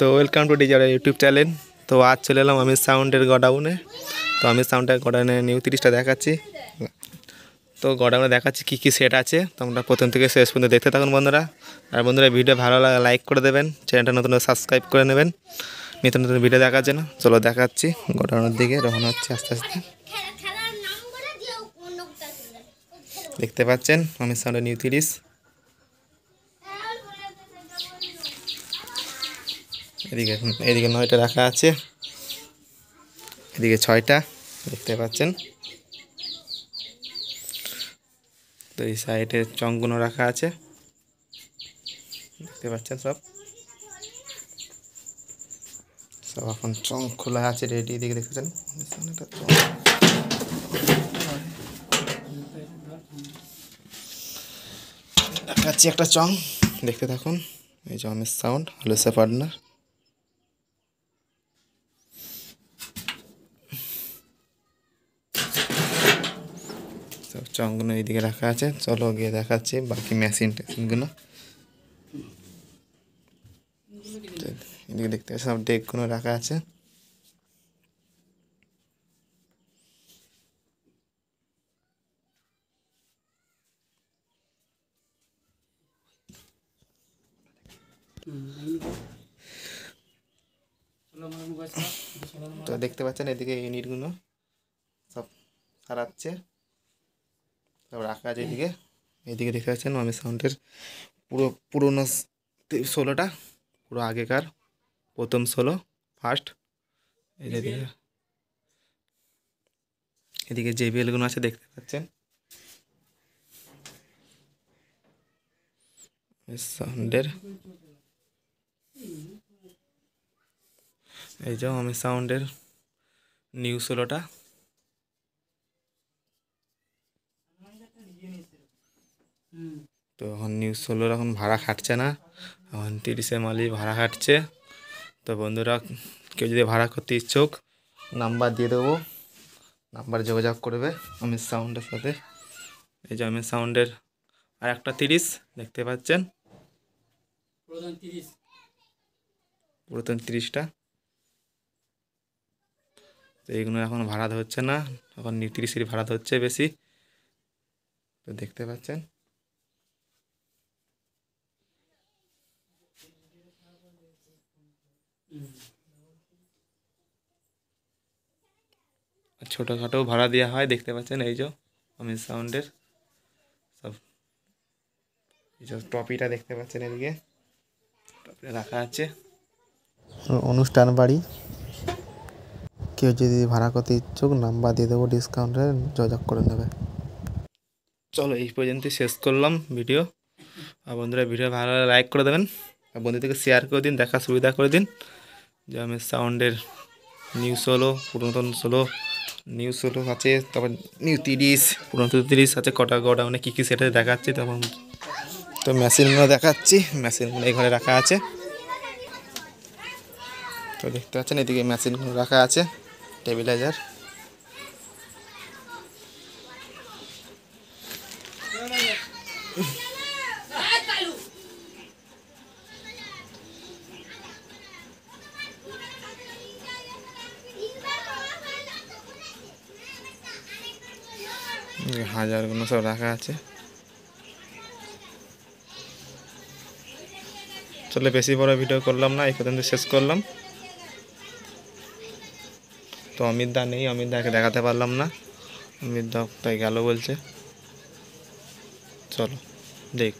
তো welcome to desire YouTube channel. তো আজ চলে এলাম আমি সাউন্ডের গোডাউনে। তো আমি সাউন্ডের গোডাউনে নিউ 30টা দেখাচ্ছি। তো গোডাউনে দেখাচ্ছি কী কী সেট আছে, তোমরা প্রথম থেকে শেষ পর্যন্ত দেখতে থাকুন বন্ধুরা। আর বন্ধুরা ভিডিও ভালো লাগে লাইক করে দেবেন, চ্যানেলটা নতুন সাবস্ক্রাইব করে নেবেন নিত্য নতুন ভিডিও দেখার জন্য। চলো দেখাচ্ছি গোডাউনের দিকে রওনা হচ্ছে আস্তে আস্তে। দেখতে পাচ্ছেন আমি সাউন্ডের নিউ 30। এদিকে এদিকে 9টা রাখা আছে, এদিকে 6টা দেখতে পাচ্ছেন। তো এই সাইডে চংগুলো রাখা আছে দেখতে পাচ্ছেন। সব এখন চং খোলা আছে রেডি। এদিকে দেখতেছেন দেখাচ্ছি একটা চং, দেখতে থাকুন। এই যে আমের সাউন্ড হলসে পার্টনার। সব চংগুলো এইদিকে রাখা আছে, চলো গিয়ে দেখাচ্ছি বাকি মেশিন টেশিনগুলো। এদিকে দেখতে পাচ্ছি সব ডেকগুলো রাখা আছে। তো দেখতে পাচ্ছেন এদিকে ইউনিটগুলো সব সারাচ্ছে, সব রাখা আছে এদিকে। এদিকে দেখতে পাচ্ছেন আমি সাউন্ডের পুরোনো 16টা, পুরো আগেকার প্রথম 16 ফার্স্ট। এদিকে এদিকে JBL-গুলো আছে দেখতে পাচ্ছেন। সাউন্ডের এই যে আমি সাউন্ডের নিউ 16টা। তো এখন নিউ 16 এখন ভাড়া খাটছে না, এখন 30-এর মালই ভাড়া খাটছে। তো বন্ধুরা কেউ যদি ভাড়া করতে ইচ্ছুক নাম্বার দিয়ে দেবো, নাম্বার যোগাযোগ করবে আমি সাউন্ডের সাথে। এই যে আমি সাউন্ডের আর একটা 30 দেখতে পাচ্ছেন, পুরাতন 30টা। তো এইগুলো এখন ভাড়া ধরছে না, এখন 30-এরই ভাড়া ধরছে বেশি। তো দেখতে পাচ্ছেন ছোটোখাটো ভাড়া দেওয়া হয় দেখতে পাচ্ছেন। এই যে আমি সাউন্ডের সব এই যে টপিটা দেখতে পাচ্ছেন, এদিকে টপিটা রাখা আছে। অনুষ্ঠান বাড়ি, কেউ যদি ভাড়া করতে ইচ্ছুক নাম্বার দিয়ে দেবো, ডিসকাউন্টে যোগাযোগ করে নেবে। চলো এই পর্যন্তই শেষ করলাম ভিডিও। আর বন্ধুরা ভিডিও ভালো লাগলে লাইক করে দেবেন, আর বন্ধুদেরকে শেয়ার করে দিন, দেখার সুবিধা করে দিন। যে আমি সাউন্ডের নিউ 16, পুরাতন 16, নিউ 16 আছে, তারপর নিউ 30, পুরাতন 30 আছে। কটা গোডাউনে কী কী সেটা দেখাচ্ছি তখন। তো মেশিনগুলো দেখাচ্ছি, মেশিনগুলো এই ঘরে রাখা আছে। তো দেখতে পাচ্ছেন এদিকে মেশিনগুলো রাখা আছে, টেবিলাইজার। হাজারগুলো সব রাখা আছে। চলে বেশি বড় ভিডিও করলাম না, এই পর্যন্ত শেষ করলাম। তো অমিত দা নেই, অমিত দাকে দেখাতে পারলাম না, অমিত দা তাই গেল বলছে। চলো দেখ।